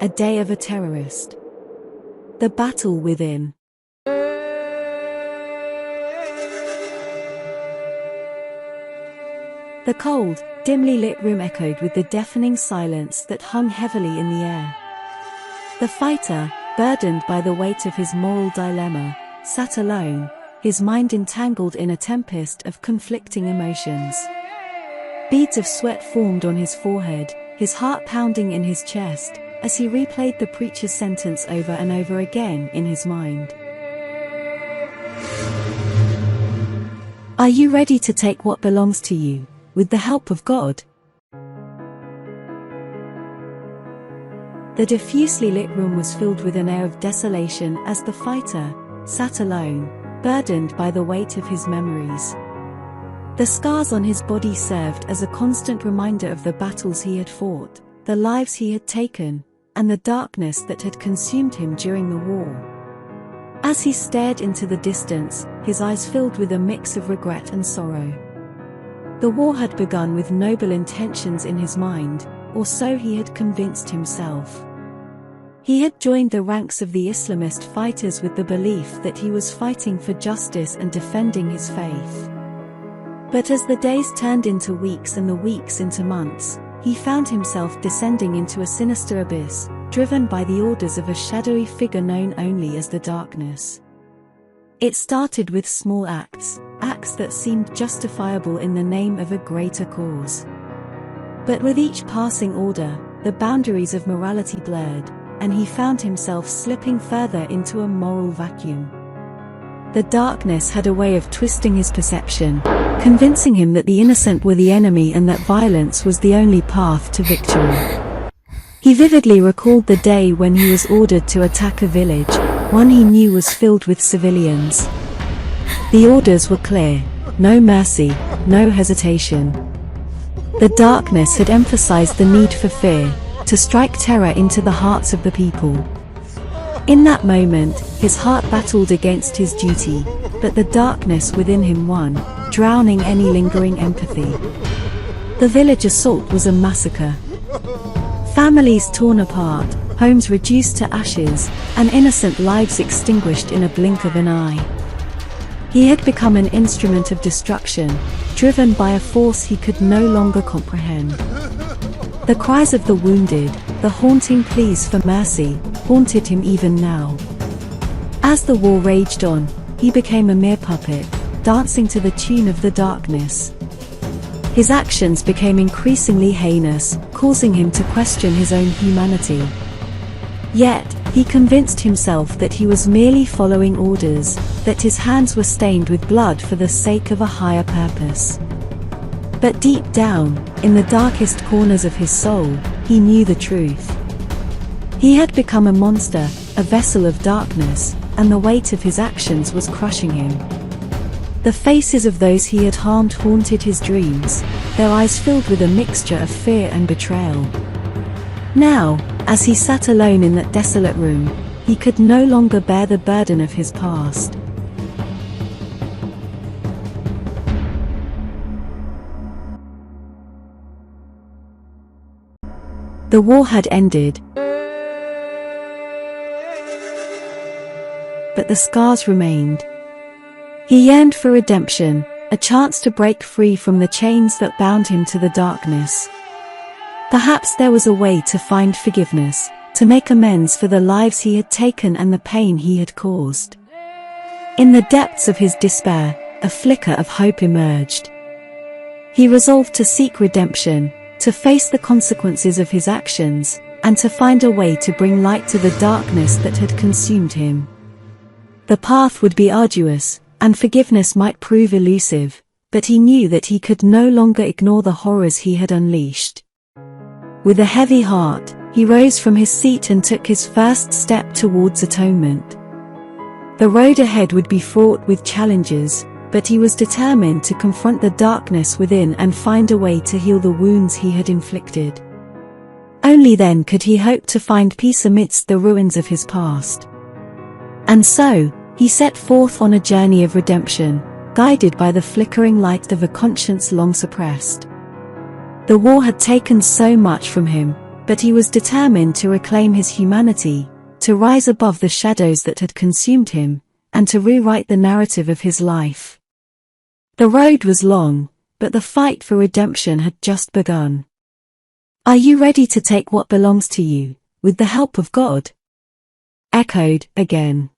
a day of a terrorist. The battle within. The cold, dimly lit room echoed with the deafening silence that hung heavily in the air. The fighter, burdened by the weight of his moral dilemma, sat alone, his mind entangled in a tempest of conflicting emotions. Beads of sweat formed on his forehead, his heart pounding in his chest, as he replayed the preacher's sentence over and over again in his mind. Are you ready to take what belongs to you, with the help of God? The diffusely lit room was filled with an air of desolation as the fighter sat alone, burdened by the weight of his memories. The scars on his body served as a constant reminder of the battles he had fought, the lives he had taken, and the darkness that had consumed him during the war. As he stared into the distance, his eyes filled with a mix of regret and sorrow. The war had begun with noble intentions in his mind, or so he had convinced himself. He had joined the ranks of the Islamist fighters with the belief that he was fighting for justice and defending his faith. But as the days turned into weeks and the weeks into months, he found himself descending into a sinister abyss, driven by the orders of a shadowy figure known only as the Darkness. It started with small acts that seemed justifiable in the name of a greater cause. But with each passing order, the boundaries of morality blurred, and he found himself slipping further into a moral vacuum. The Darkness had a way of twisting his perception, convincing him that the innocent were the enemy and that violence was the only path to victory. He vividly recalled the day when he was ordered to attack a village, one he knew was filled with civilians. The orders were clear: no mercy, no hesitation. The Darkness had emphasized the need for fear, to strike terror into the hearts of the people. In that moment, his heart battled against his duty, but the darkness within him won, drowning any lingering empathy. The village assault was a massacre. Families torn apart, homes reduced to ashes, and innocent lives extinguished in a blink of an eye. He had become an instrument of destruction, driven by a force he could no longer comprehend. The cries of the wounded, the haunting pleas for mercy, haunted him even now. As the war raged on, he became a mere puppet, dancing to the tune of the Darkness. His actions became increasingly heinous, causing him to question his own humanity. Yet, he convinced himself that he was merely following orders, that his hands were stained with blood for the sake of a higher purpose. But deep down, in the darkest corners of his soul, he knew the truth. He had become a monster, a vessel of darkness, and the weight of his actions was crushing him. The faces of those he had harmed haunted his dreams, their eyes filled with a mixture of fear and betrayal. Now, as he sat alone in that desolate room, he could no longer bear the burden of his past. The war had ended, but the scars remained. He yearned for redemption, a chance to break free from the chains that bound him to the darkness. Perhaps there was a way to find forgiveness, to make amends for the lives he had taken and the pain he had caused. In the depths of his despair, a flicker of hope emerged. He resolved to seek redemption, to face the consequences of his actions, and to find a way to bring light to the darkness that had consumed him. The path would be arduous, and forgiveness might prove elusive, but he knew that he could no longer ignore the horrors he had unleashed. With a heavy heart, he rose from his seat and took his first step towards atonement. The road ahead would be fraught with challenges, but he was determined to confront the darkness within and find a way to heal the wounds he had inflicted. Only then could he hope to find peace amidst the ruins of his past. And so, he set forth on a journey of redemption, guided by the flickering light of a conscience long suppressed. The war had taken so much from him, But he was determined to reclaim his humanity, to rise above the shadows that had consumed him, and to rewrite the narrative of his life. The road was long, but the fight for redemption had just begun. Are you ready to take what belongs to you, with the help of God? Echoed again.